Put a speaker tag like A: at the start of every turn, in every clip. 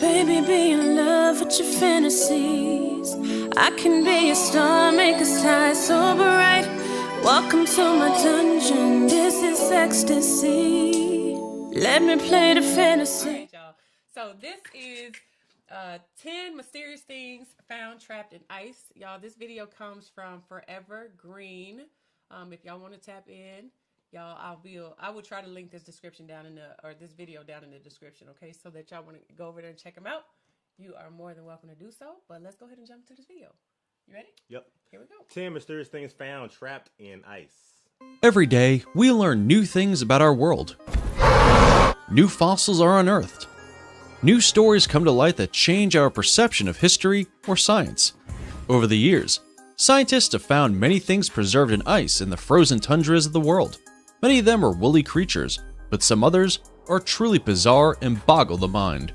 A: Baby, be in love with your fantasies. I can be a star, make a sky so bright. Welcome to my dungeon, this is ecstasy. Let me play the fantasy.
B: All right, y'all. So this is 10 mysterious things found trapped in ice. Y'all, this video comes from Forever Green. If y'all want to tap in, y'all, I will try to link this description down in this video down in the description, okay? So that y'all want to go over there and check them out. You are more than welcome to do so. But let's go ahead and jump into this video. You ready?
C: Yep.
B: Here we go.
C: 10 mysterious things found trapped in ice.
D: Every day, we learn new things about our world. New fossils are unearthed. New stories come to light that change our perception of history or science. Over the years, scientists have found many things preserved in ice in the frozen tundras of the world. Many of them are woolly creatures, but some others are truly bizarre and boggle the mind.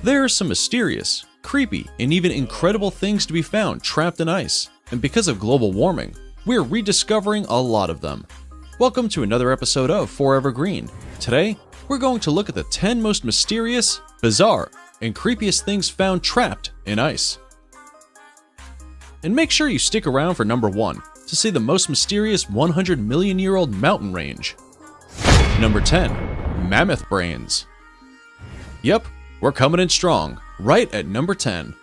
D: There are some mysterious, creepy, and even incredible things to be found trapped in ice, and because of global warming, we're rediscovering a lot of them. Welcome to another episode of Forever Green. Today, we're going to look at the 10 most mysterious, bizarre, and creepiest things found trapped in ice. And make sure you stick around for number 1 to see the most mysterious 100 million year old mountain range. Number 10. Mammoth brains. Yep, we're coming in strong, right at number 10.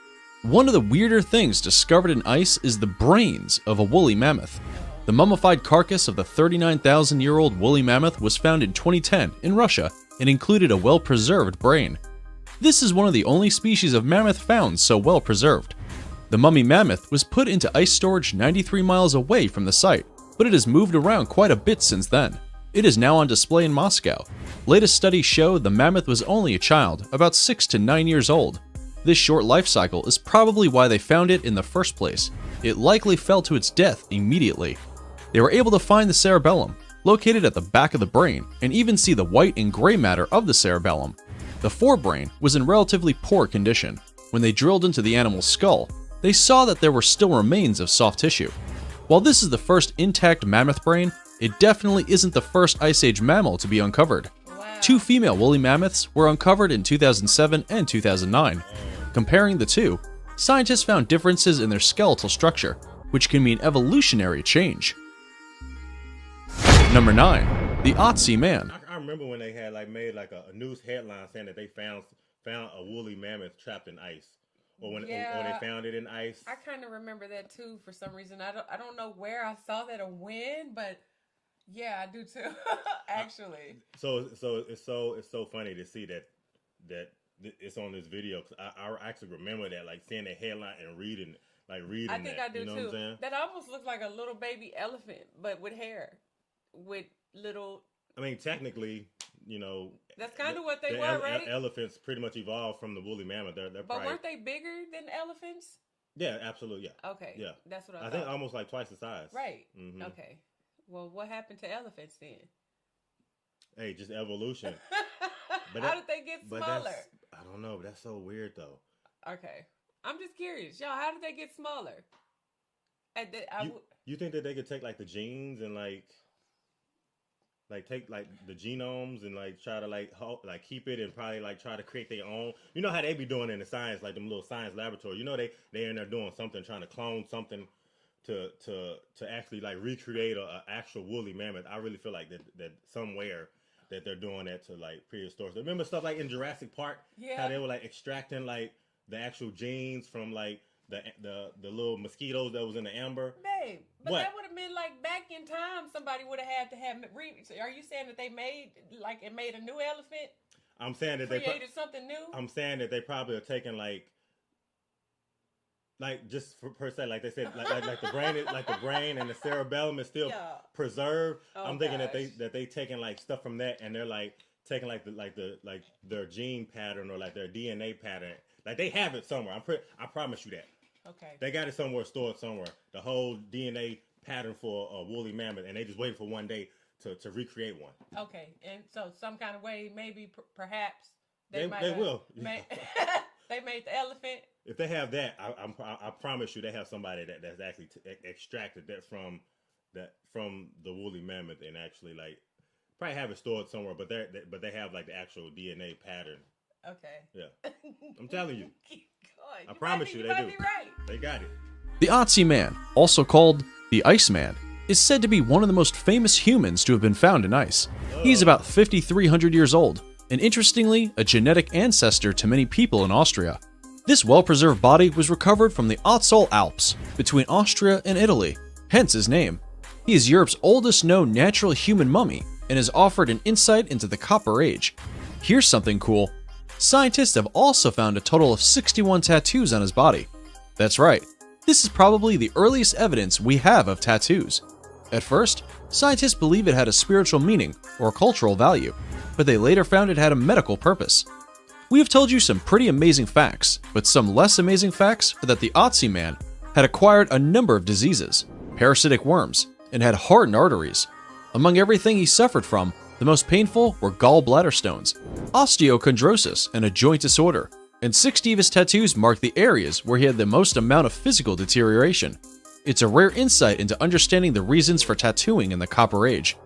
D: One of the weirder things discovered in ice is the brains of a woolly mammoth. The mummified carcass of the 39,000-year-old woolly mammoth was found in 2010 in Russia and included a well-preserved brain. This is one of the only species of mammoth found so well preserved. The mummy mammoth was put into ice storage 93 miles away from the site, but it has moved around quite a bit since then. It is now on display in Moscow. Latest studies show the mammoth was only a child, about 6 to 9 years old. This short life cycle is probably why they found it in the first place. It likely fell to its death immediately. They were able to find the cerebellum, located at the back of the brain, and even see the white and gray matter of the cerebellum. The forebrain was in relatively poor condition. When they drilled into the animal's skull, they saw that there were still remains of soft tissue. While this is the first intact mammoth brain, it definitely isn't the first Ice Age mammal to be uncovered.
B: Wow.
D: 2 female woolly mammoths were uncovered in 2007 and 2009. Comparing the two, scientists found differences in their skeletal structure, which can mean evolutionary change. Number 9. The Oetzi Man.
C: I remember when they had made a news headline saying that they found a woolly mammoth trapped in ice, or when or they found it in ice.
B: I kind of remember that too for some reason. I don't know where I saw that or when, but yeah, I do too. Actually.
C: So it's so funny to see that it's on this video. Cause I actually remember that, seeing the headline and reading
B: I think
C: that.
B: I do
C: you know
B: too.
C: What I'm saying?
B: That almost looked like a little baby elephant, but with hair, with little.
C: I mean, technically,
B: That's kind of what they were, right?
C: Elephants pretty much evolved from the woolly mammoth. They're
B: but
C: probably,
B: weren't they bigger than elephants?
C: Yeah, absolutely, yeah.
B: Okay.
C: Yeah.
B: That's what I thought.
C: think almost twice the size.
B: Right.
C: Mm-hmm.
B: Okay. Well, what happened to elephants then?
C: Hey, just evolution.
B: How did they get smaller?
C: I don't know, but that's so weird though.
B: Okay. I'm just curious. Y'all, how did they get smaller?
C: You think that they could take the genes and take the genomes and try to keep it and probably try to create their own. You know how they be doing in the science, them little science laboratories. They in there doing something, trying to clone something to actually recreate a actual woolly mammoth. I really feel that somewhere that they're doing that to prehistoric. Remember stuff in Jurassic Park?
B: Yeah.
C: How they were extracting the actual genes from the little mosquitoes that was in the amber.
B: Babe, but
C: what?
B: that would have been back in time. Somebody would have had to have. Are you saying that they made it made a new elephant?
C: I'm saying that
B: created something new.
C: I'm saying that they probably are taking just per se, they said, the brain is the brain and the cerebellum is still preserved.
B: Oh,
C: I'm thinking that they taking stuff from that and they're taking their gene pattern or their DNA pattern. They have it somewhere. I promise you that.
B: Okay.
C: They got it somewhere, stored somewhere. The whole DNA pattern for a woolly mammoth, and they just waiting for one day to recreate one.
B: Okay, and so some kind of way, maybe perhaps
C: they will.
B: They made the elephant.
C: If they have that, I promise you, they have somebody that's actually extracted that from the woolly mammoth and actually probably have it stored somewhere. But they have the actual DNA pattern
B: Okay.
C: Yeah. I'm telling you.
B: Keep going.
C: I promise you, they
B: might
C: do.
B: be right.
C: They got it.
D: The Oetzi Man, also called the Iceman, is said to be one of the most famous humans to have been found in ice. He's about 5,300 years old, and interestingly, a genetic ancestor to many people in Austria. This well-preserved body was recovered from the XoXo Alps, between Austria and Italy, hence his name. He is Europe's oldest known natural human mummy, and has offered an insight into the Copper Age. Here's something cool. Scientists have also found a total of 61 tattoos on his body. That's right, this is probably the earliest evidence we have of tattoos. At first, scientists believed it had a spiritual meaning or cultural value, but they later found it had a medical purpose. We have told you some pretty amazing facts, but some less amazing facts are that the Oetzi Man had acquired a number of diseases, parasitic worms, and had hardened arteries. Among everything he suffered from, the most painful were gallbladder stones, osteochondrosis, and a joint disorder, and 60 of his tattoos mark the areas where he had the most amount of physical deterioration. It's a rare insight into understanding the reasons for tattooing in the Copper Age.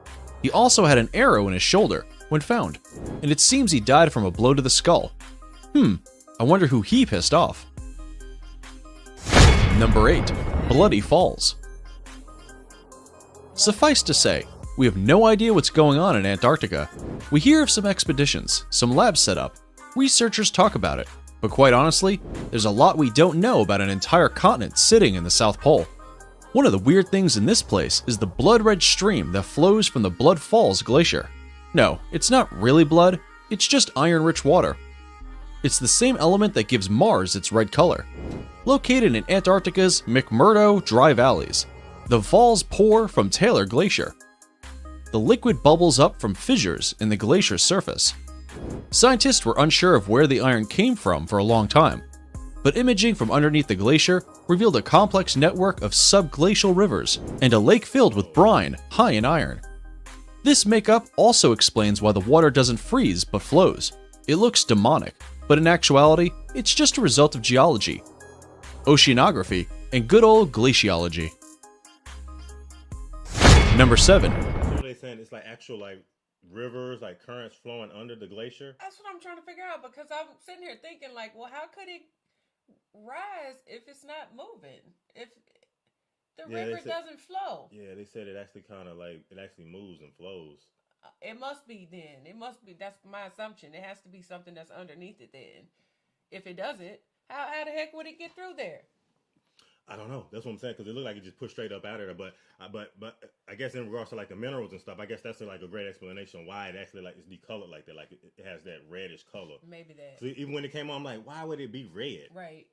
D: He also had an arrow in his shoulder when found, and it seems he died from a blow to the skull. I wonder who he pissed off. Number 8. Bloody Falls. Suffice to say, we have no idea what's going on in Antarctica. We hear of some expeditions, some labs set up, researchers talk about it, but quite honestly, there's a lot we don't know about an entire continent sitting in the South Pole. One of the weird things in this place is the blood-red stream that flows from the Blood Falls Glacier. No, it's not really blood, it's just iron-rich water. It's the same element that gives Mars its red color. Located in Antarctica's McMurdo Dry Valleys, the falls pour from Taylor Glacier. The liquid bubbles up from fissures in the glacier's surface. Scientists were unsure of where the iron came from for a long time, but imaging from underneath the glacier revealed a complex network of subglacial rivers and a lake filled with brine high in iron. This makeup also explains why the water doesn't freeze but flows. It looks demonic, but in actuality, it's just a result of geology, oceanography, and good old glaciology. Number 7.
C: So they saying it's like actual like rivers, like currents flowing under the glacier.
B: That's what I'm trying to figure out, because I'm sitting here thinking like, well, how could it rise if it's not moving? If the river doesn't flow?
C: Yeah, they said it actually kind of like it actually moves and flows.
B: It must be then. It must be. That's my assumption. It has to be something that's underneath it then. If it doesn't, how the heck would it get through there?
C: I don't know. That's what I'm saying, because it looked like it just pushed straight up out of there. But I guess in regards to like the minerals and stuff, I guess that's like a great explanation why it actually like it's decolored like that. Like it has that reddish color.
B: Maybe that.
C: So even when it came on, I'm like, why would it be red?
B: Right.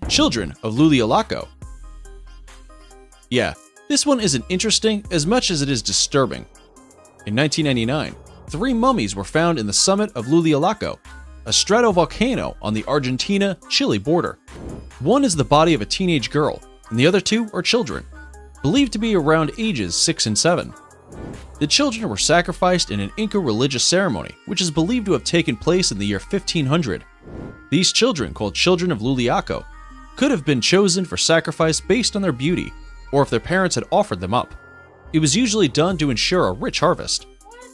D: Children of Lulialaco. Yeah, this one isn't interesting as much as it is disturbing. In 1999, 3 mummies were found in the summit of Lulialaco, a stratovolcano on the Argentina-Chile border. One is the body of a teenage girl, and the other 2 are children, believed to be around ages 6 and 7. The children were sacrificed in an Inca religious ceremony, which is believed to have taken place in the year 1500. These children, called Children of Luliaco, could have been chosen for sacrifice based on their beauty, or if their parents had offered them up. It was usually done to ensure a rich harvest.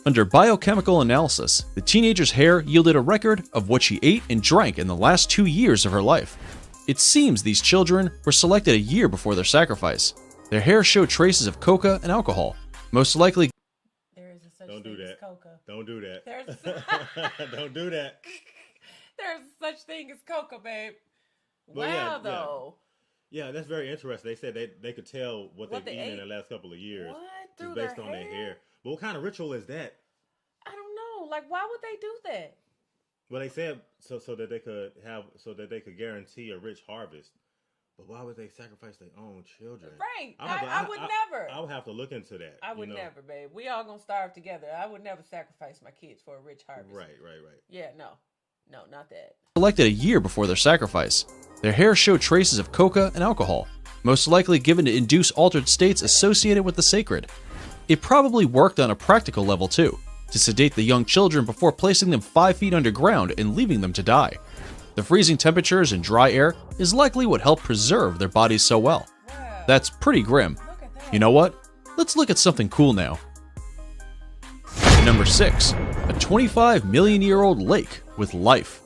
D: Under biochemical analysis, the teenager's hair yielded a record of what she ate and drank in the last 2 years of her life. It seems these children were selected a year before their sacrifice. Their hair showed traces of coca and alcohol, most likely.
B: There is a such
C: Don't
B: thing
C: do
B: as
C: that.
B: coca.
C: Don't do that.
B: There's
C: Don't do that.
B: there's such thing as coca, babe.
C: Well,
B: Wow,
C: yeah,
B: though.
C: Yeah, that's very interesting. They said they could tell what they've eaten in the last couple of years.
B: What?
C: Just
B: Through
C: based
B: their
C: on their hair. But what kind of ritual is that?
B: I don't know. Like, why would they do that?
C: Well, they said so that they could guarantee a rich harvest. But why would they sacrifice their own children?
B: Right. I would never.
C: I would have to look into that.
B: I would never, babe. We all gonna starve together. I would never sacrifice my kids for a rich harvest.
C: Right.
B: Yeah, no, not that.
D: Selected a year before their sacrifice. Their hair showed traces of coca and alcohol, most likely given to induce altered states associated with the sacred. It probably worked on a practical level too, to sedate the young children before placing them 5 feet underground and leaving them to die. The freezing temperatures and dry air is likely what helped preserve their bodies so well.
B: Wow.
D: That's pretty grim.
B: Look at that.
D: You know what? Let's look at something cool now. Number 6. A 25 million year old lake with life.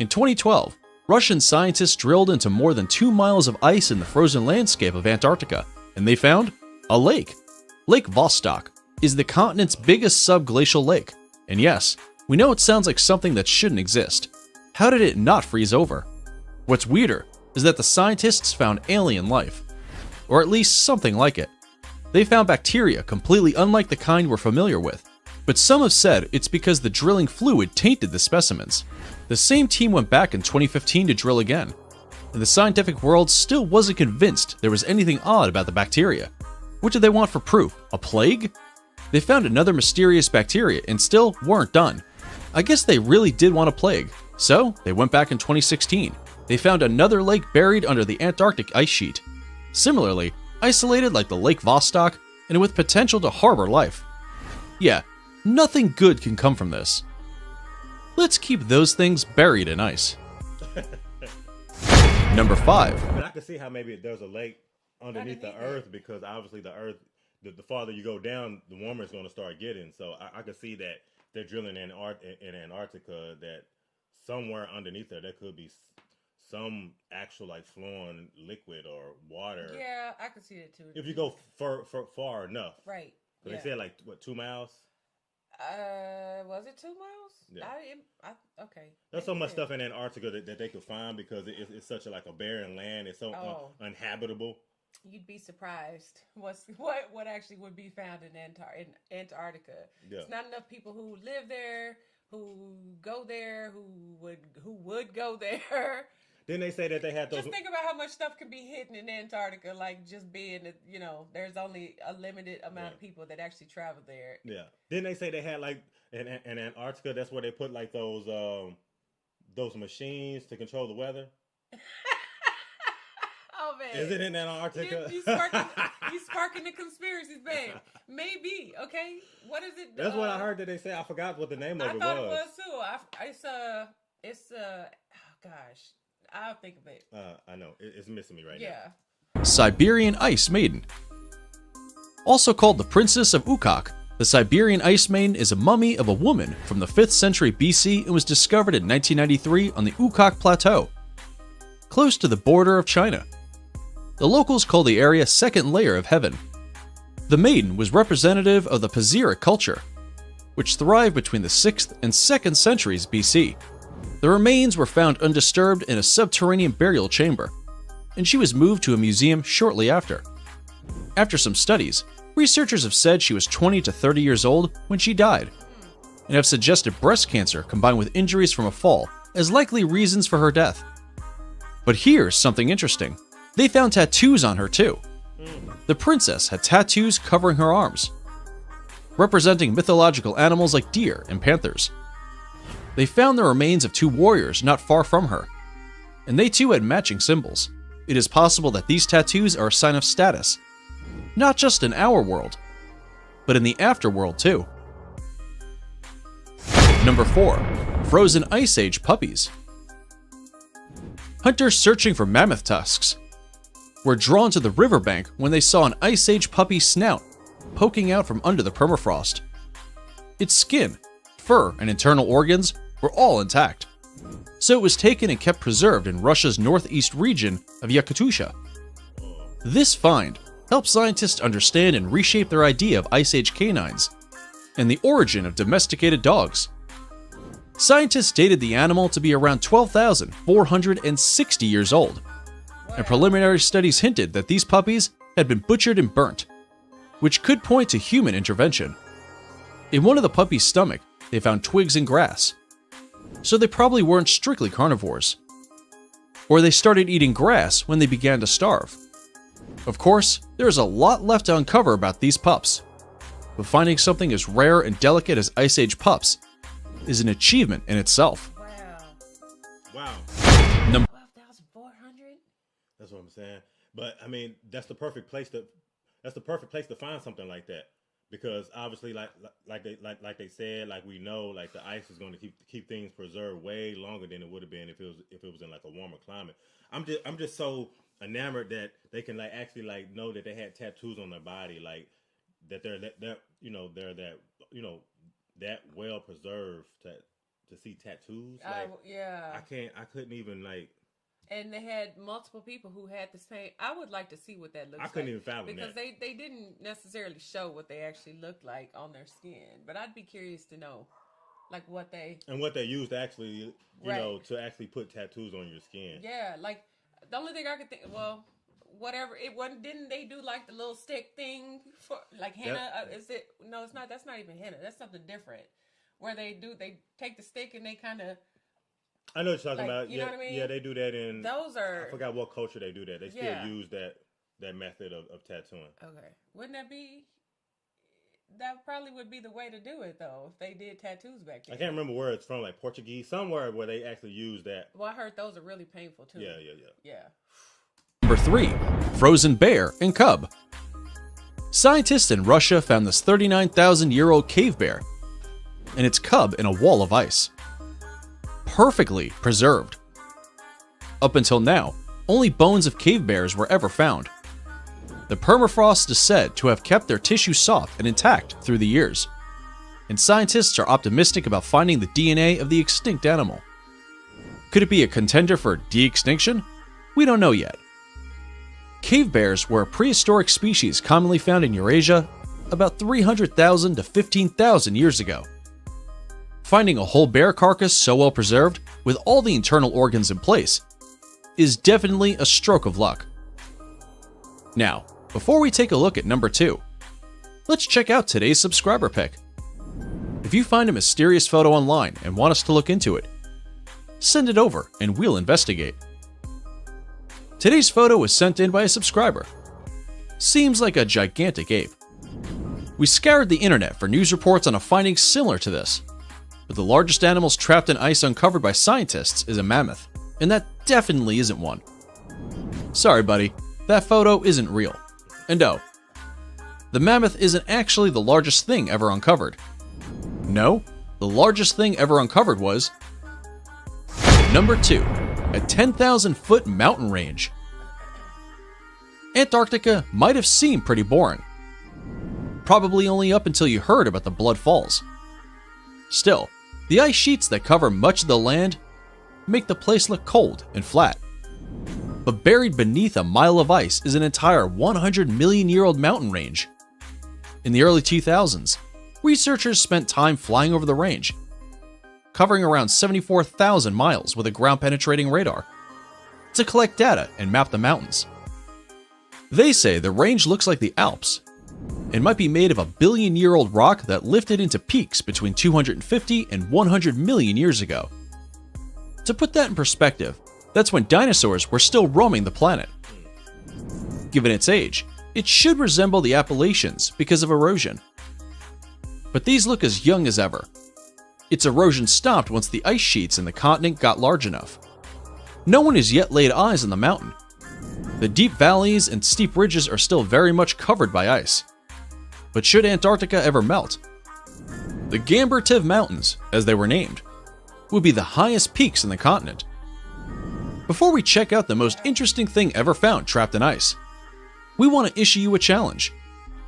D: In 2012, Russian scientists drilled into more than 2 miles of ice in the frozen landscape of Antarctica, and they found a lake. Lake Vostok is the continent's biggest subglacial lake. And yes, we know it sounds like something that shouldn't exist. How did it not freeze over? What's weirder is that the scientists found alien life, or at least something like it. They found bacteria completely unlike the kind we're familiar with, but some have said it's because the drilling fluid tainted the specimens. The same team went back in 2015 to drill again, and the scientific world still wasn't convinced there was anything odd about the bacteria. What did they want for proof? A plague? They found another mysterious bacteria and still weren't done. I guess they really did want a plague, so they went back in 2016. They found another lake buried under the Antarctic ice sheet. Similarly, isolated like the Lake Vostok and with potential to harbor life. Yeah, nothing good can come from this. Let's keep those things buried in ice. Number 5.
C: But I can see how maybe there's a lake underneath the earth, because obviously the earth, the farther you go down, the warmer it's going to start getting. So I can see that they're drilling in Antarctica, that somewhere underneath there could be some actual like flowing liquid or water.
B: Yeah, I could see it too.
C: If you go far enough.
B: Right.
C: Yeah. They said like, what, 2 miles?
B: Was it 2 miles?
C: Yeah.
B: Okay.
C: There's so much stuff in Antarctica that they could find, because it's such like a barren land. It's so uninhabitable.
B: You'd be surprised what actually would be found in Antarctica.
C: Yeah.
B: It's not enough people who live there, who go there, who would go there.
C: Then they say that they had those.
B: Just think about how much stuff can be hidden in Antarctica, like just being, there's only a limited amount of people that actually travel there.
C: Yeah. Then they say they had like in Antarctica, that's where they put like those machines to control the weather.
B: Oh man,
C: is it in Antarctica?
B: You sparking the conspiracies, babe. Maybe. Okay. What is it?
C: That's what I heard that they say. I forgot what the name of it was.
B: I thought it was too. It's oh gosh. I'll think of it.
C: I know. It's missing me right now.
B: Yeah.
D: Siberian Ice Maiden. Also called the Princess of Ukok, the Siberian Ice Maiden is a mummy of a woman from the 5th century BC and was discovered in 1993 on the Ukok Plateau, close to the border of China. The locals call the area Second Layer of Heaven. The maiden was representative of the Pazira culture, which thrived between the 6th and 2nd centuries BC. The remains were found undisturbed in a subterranean burial chamber, and she was moved to a museum shortly after. After some studies, researchers have said she was 20 to 30 years old when she died, and have suggested breast cancer combined with injuries from a fall as likely reasons for her death. But here's something interesting. They found tattoos on her too. The princess had tattoos covering her arms, representing mythological animals like deer and panthers. They found the remains of 2 warriors not far from her, and they too had matching symbols. It is possible that these tattoos are a sign of status, not just in our world, but in the afterworld too. Number 4. Frozen Ice Age Puppies. Hunters searching for mammoth tusks were drawn to the riverbank when they saw an Ice Age puppy snout poking out from under the permafrost. Its skin, fur, and internal organs were all intact, so it was taken and kept preserved in Russia's northeast region of Yakutia. This find helped scientists understand and reshape their idea of Ice Age canines and the origin of domesticated dogs. Scientists dated the animal to be around 12,460 years old, and preliminary studies hinted that these puppies had been butchered and burnt, which could point to human intervention. In one of the puppies' stomach, they found twigs and grass, so they probably weren't strictly carnivores. Or they started eating grass when they began to starve. Of course, there is a lot left to uncover about these pups, but finding something as rare and delicate as Ice Age pups is an achievement in itself.
C: Wow.
B: 12,400?
C: That's what I'm saying. But I mean, that's the perfect place to find something like that, because obviously, like they said, like we know, like the ice is going to keep things preserved way longer than it would have been if it was in like a warmer climate. I'm just so enamored that they can like actually like know that they had tattoos on their body, like that they're that well preserved to to see tattoos.
B: Yeah.
C: I couldn't even like.
B: And they had multiple people who had the same. I would like to see what that looks like.
C: I couldn't even fathom
B: because
C: that.
B: they didn't necessarily show what they actually looked like on their skin. But I'd be curious to know, like what they
C: used to actually, to actually put tattoos on your skin.
B: Yeah, like the only thing I could think, well, whatever it wasn't. Didn't they do like the little stick thing for like henna? Is it? No, it's not. That's not even henna. That's something different. Where they take the stick and they kind of.
C: I know what you're talking about.
B: You know what I mean?
C: Yeah, they do that in.
B: Those are.
C: I forgot what culture they do that. They still use that method of tattooing.
B: Okay, wouldn't that be? That probably would be the way to do it though, if they did tattoos back then.
C: I can't remember where it's from, like Portuguese, somewhere where they actually use that.
B: Well, I heard those are really painful too.
C: Yeah.
D: Number 3. Frozen bear and cub. Scientists in Russia found this 39,000-year-old cave bear and its cub in a wall of ice. Perfectly preserved. Up until now, only bones of cave bears were ever found. The permafrost is said to have kept their tissue soft and intact through the years, and scientists are optimistic about finding the DNA of the extinct animal. Could it be a contender for de-extinction? We don't know yet. Cave bears were a prehistoric species commonly found in Eurasia about 300,000 to 15,000 years ago. Finding a whole bear carcass so well preserved, with all the internal organs in place, is definitely a stroke of luck. Now, before we take a look at number 2, let's check out today's subscriber pick. If you find a mysterious photo online and want us to look into it, send it over and we'll investigate. Today's photo was sent in by a subscriber. Seems like a gigantic ape. We scoured the internet for news reports on a finding similar to this, but the largest animals trapped in ice uncovered by scientists is a mammoth, and that definitely isn't one. Sorry, buddy, that photo isn't real. And no, the mammoth isn't actually the largest thing ever uncovered. No, the largest thing ever uncovered was number 2, a 10,000-foot mountain range. Antarctica might have seemed pretty boring. Probably only up until you heard about the Blood Falls. Still, the ice sheets that cover much of the land make the place look cold and flat. But buried beneath a mile of ice is an entire 100-million-year-old mountain range. In the early 2000s, researchers spent time flying over the range, covering around 74,000 miles with a ground-penetrating radar, to collect data and map the mountains. They say the range looks like the Alps, and might be made of a billion-year-old rock that lifted into peaks between 250 and 100 million years ago. To put that in perspective, that's when dinosaurs were still roaming the planet. Given its age, it should resemble the Appalachians because of erosion. But these look as young as ever. Its erosion stopped once the ice sheets in the continent got large enough. No one has yet laid eyes on the mountain. The deep valleys and steep ridges are still very much covered by ice. But should Antarctica ever melt, the Gambertiv Mountains, as they were named, would be the highest peaks in the continent. Before we check out the most interesting thing ever found trapped in ice, we want to issue you a challenge.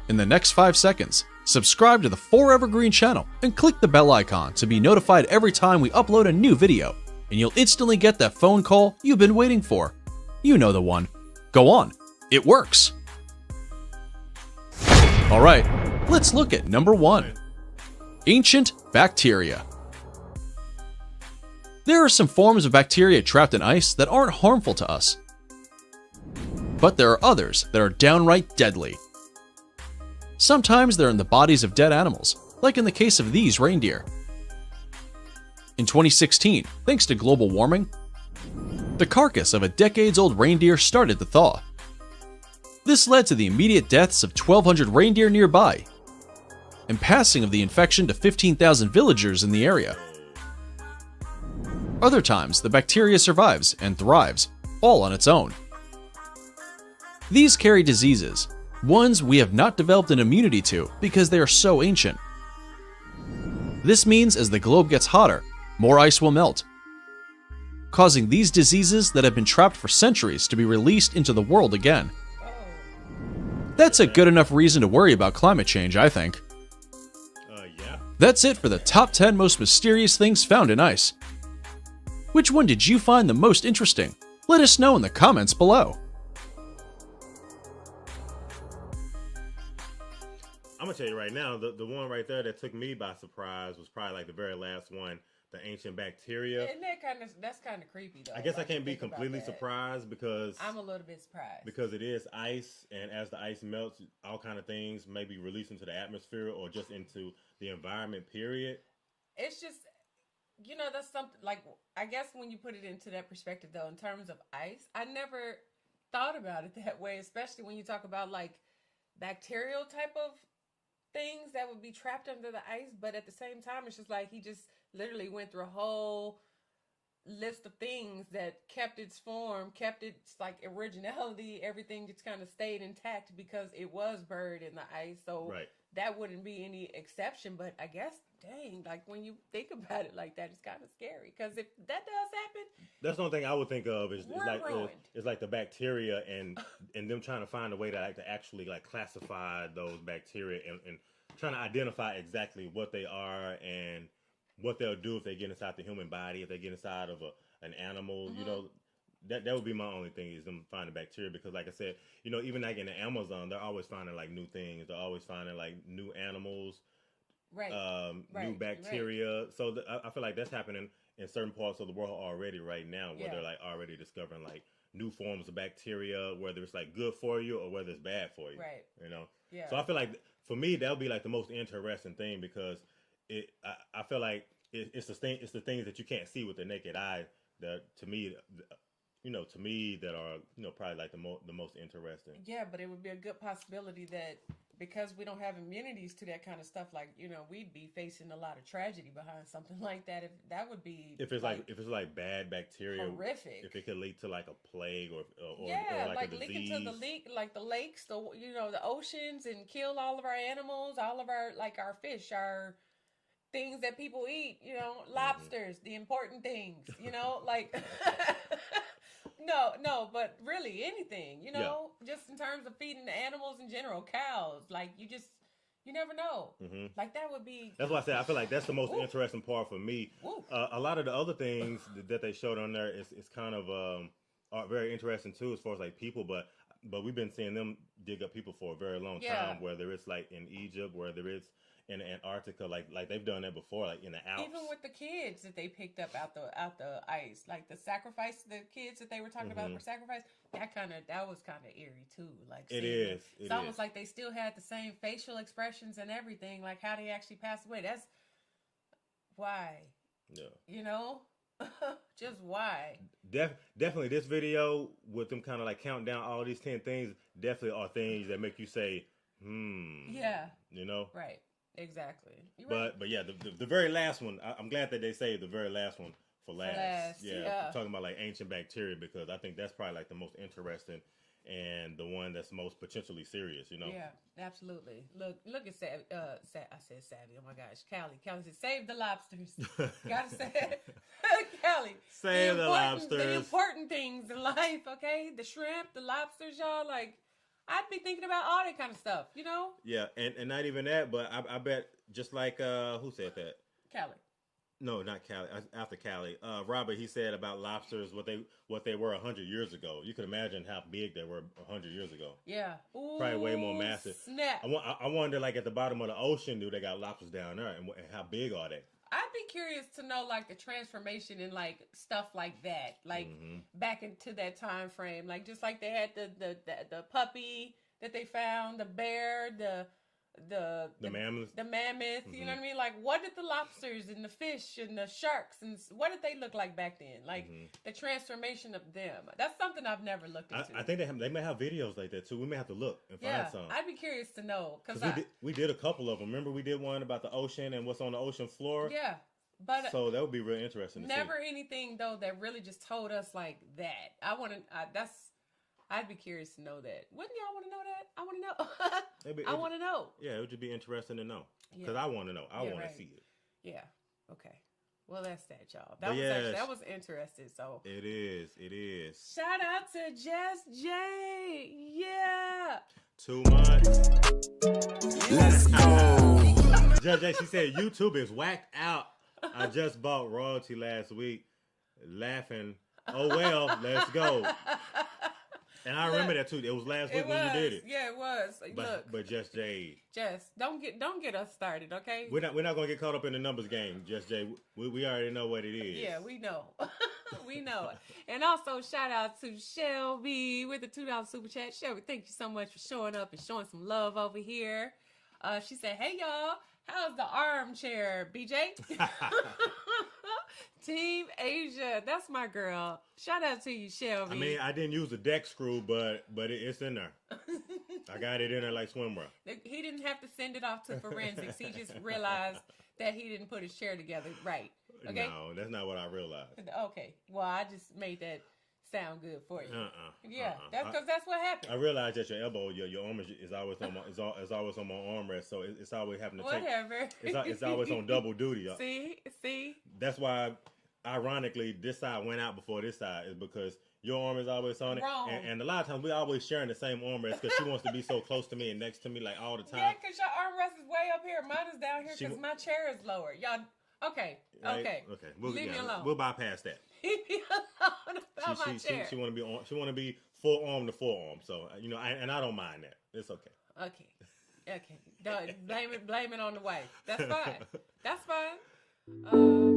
D: In the next 5 seconds, subscribe to the Forever Green channel and click the bell icon to be notified every time we upload a new video, and you'll instantly get that phone call you've been waiting for. You know the one. Go on, it works! Alright, let's look at number 1. Ancient bacteria. There are some forms of bacteria trapped in ice that aren't harmful to us. But there are others that are downright deadly. Sometimes they're in the bodies of dead animals, like in the case of these reindeer. In 2016, thanks to global warming, the carcass of a decades-old reindeer started to thaw. This led to the immediate deaths of 1,200 reindeer nearby, and passing of the infection to 15,000 villagers in the area. Other times, the bacteria survives and thrives, all on its own. These carry diseases, ones we have not developed an immunity to because they are so ancient. This means as the globe gets hotter, more ice will melt, causing these diseases that have been trapped for centuries to be released into the world again. That's a good enough reason to worry about climate change, I think.
C: Yeah.
D: That's it for the top 10 most mysterious things found in ice. Which one did you find the most interesting? Let us know in the comments below.
C: I'm gonna tell you right now, the one right there that took me by surprise was probably like the very last one, the ancient bacteria.
B: Isn't that's kind of creepy though.
C: I guess
B: like,
C: I can't be completely surprised because
B: I'm a little bit surprised.
C: Because it is ice, and as the ice melts, all kind of things may be released into the atmosphere or just into the environment, period.
B: It's just, that's something, like, I guess when you put it into that perspective though, in terms of ice, I never thought about it that way, especially when you talk about like bacterial type of things that would be trapped under the ice. But at the same time, it's just like he just literally went through a whole list of things that kept its form, kept its like originality, everything just kind of stayed intact because it was buried in the ice. So that wouldn't be any exception. But I guess, dang, like when you think about it like that, it's kind of scary, because if that does happen,
C: that's the only thing I would think of is like the bacteria and them trying to find a way to like to actually like classify those bacteria and trying to identify exactly what they are and what they'll do if they get inside the human body, if they get inside of an animal. That would be my only thing, is them finding bacteria, because like I said, even like in the Amazon, they're always finding like new things. They're always finding like new animals, new bacteria. So I feel like that's happening in certain parts of the world already right now, where they're like already discovering like new forms of bacteria, whether it's like good for you or whether it's bad for you.
B: Yeah.
C: So I feel like for me that would be like the most interesting thing, because I feel like it's the things that you can't see with the naked eye that to me that are probably like the most interesting.
B: Yeah, but it would be a good possibility that because we don't have immunities to that kind of stuff, like we'd be facing a lot of tragedy behind something like that. If that would be
C: if it's like bad bacteria,
B: horrific.
C: If it could lead to like a plague or
B: like
C: a
B: leak
C: disease.
B: into the lakes, the oceans, and kill all of our animals, all of our our fish, our things that people eat, lobsters, the important things, like no, but really anything, just in terms of feeding the animals in general, cows, like you never know. Like that would be. That's
C: why I said I feel like that's the most interesting part for me. A lot of the other things that they showed on there is kind of are very interesting too, as far as like people, but we've been seeing them dig up people for a very long time, whether it's like in Egypt, whether it's in Antarctica, like they've done that before, like in the Alps.
B: Even with the kids that they picked up out the ice, like the kids that they were talking about for sacrifice, that was kind of eerie too. Like it's almost like they still had the same facial expressions and everything, like how they actually passed away. That's why. Yeah. Just why.
C: Definitely this video with them kind of like counting down all these 10 things definitely are things that make you say,
B: Yeah.
C: Right.
B: Exactly.
C: But yeah, the very last one, I'm glad that they saved the very last one for last. Yeah. Talking about like ancient bacteria, because I think that's probably like the most interesting and the one that's most potentially serious,
B: Yeah, absolutely. Look at I said Savvy. Oh my gosh, Callie said, save the lobsters. Gotta say it. Callie.
C: Save the lobsters.
B: The important things in life, okay? The shrimp, the lobsters, y'all, like, I'd be thinking about all that kind of stuff,
C: Yeah, and not even that, but I bet just like who said that?
B: Callie.
C: No, not Callie. After Callie, Robert, he said about lobsters what they were 100 years ago. You can imagine how big they were 100 years ago.
B: Yeah, ooh,
C: probably way more massive.
B: Snap.
C: I wonder, like at the bottom of the ocean, do they got lobsters down there, and how big are they?
B: I'd be curious to know like the transformation and like stuff like that, like back into that time frame, like just like they had the puppy that they found, the bear, the mammoth, you know what I mean? Like, what did the lobsters and the fish and the sharks and what did they look like back then? Like the transformation of them. That's something I've never looked into.
C: I think they may have videos like that too. We may have to look and find some.
B: I'd be curious to know, because
C: we did a couple of them. Remember, we did one about the ocean and what's on the ocean floor.
B: Yeah, but
C: so that would be real interesting. To
B: never
C: see.
B: Anything though that really just told us like that. I'd be curious to know that. Wouldn't y'all want to know that? I want to know. I want to know.
C: Yeah, it would just be interesting to know. Because I want to know. I want to see it.
B: Yeah. Okay. Well, that's that, y'all. That was interesting. So
C: it is.
B: Shout out to Jess J. Yeah.
C: Too much.
E: Let's go.
C: Judge J, she said YouTube is whacked out. I just bought royalty last week, laughing. Oh well, let's go. And I remember that too. It was last week when you did it.
B: Yeah, it was.
C: But Just Jade.
B: Just don't get us started, okay?
C: We're not gonna get caught up in the numbers game, Just Jade. We already know what it is.
B: Yeah, we know. We know it. And also shout out to Shelby with the $2 super chat. Shelby, thank you so much for showing up and showing some love over here. She said, "Hey y'all, how's the armchair, BJ?" Team Asia, that's my girl. Shout out to you, Shelby.
C: I mean, I didn't use a deck screw, but it's in there. I got it in there like swimwear.
B: He didn't have to send it off to forensics. He just realized that he didn't put his chair together right. Okay?
C: No, that's not what I realized.
B: Okay. Well, I just made that sound good for you. Yeah, that's because that's what happened.
C: I realized that your elbow, your arm is always on my is always on my armrest, so it's always having to
B: whatever.
C: It's always on double duty.
B: See.
C: That's why, ironically, this side went out before this side is because your arm is always on it.
B: Wrong.
C: And a lot of times we always sharing the same armrest because she wants to be so close to me and next to me like all the time.
B: Yeah, because your armrest is way up here. Mine is down here because my chair is lower. Y'all, okay.
C: Right?
B: Okay. Leave me alone.
C: We'll bypass that.
B: Leave me alone about my chair.
C: She want to be on. She want to be forearm to forearm. So and I don't mind that. It's okay.
B: Okay. Don't blame it on the wife. That's fine. That's fine.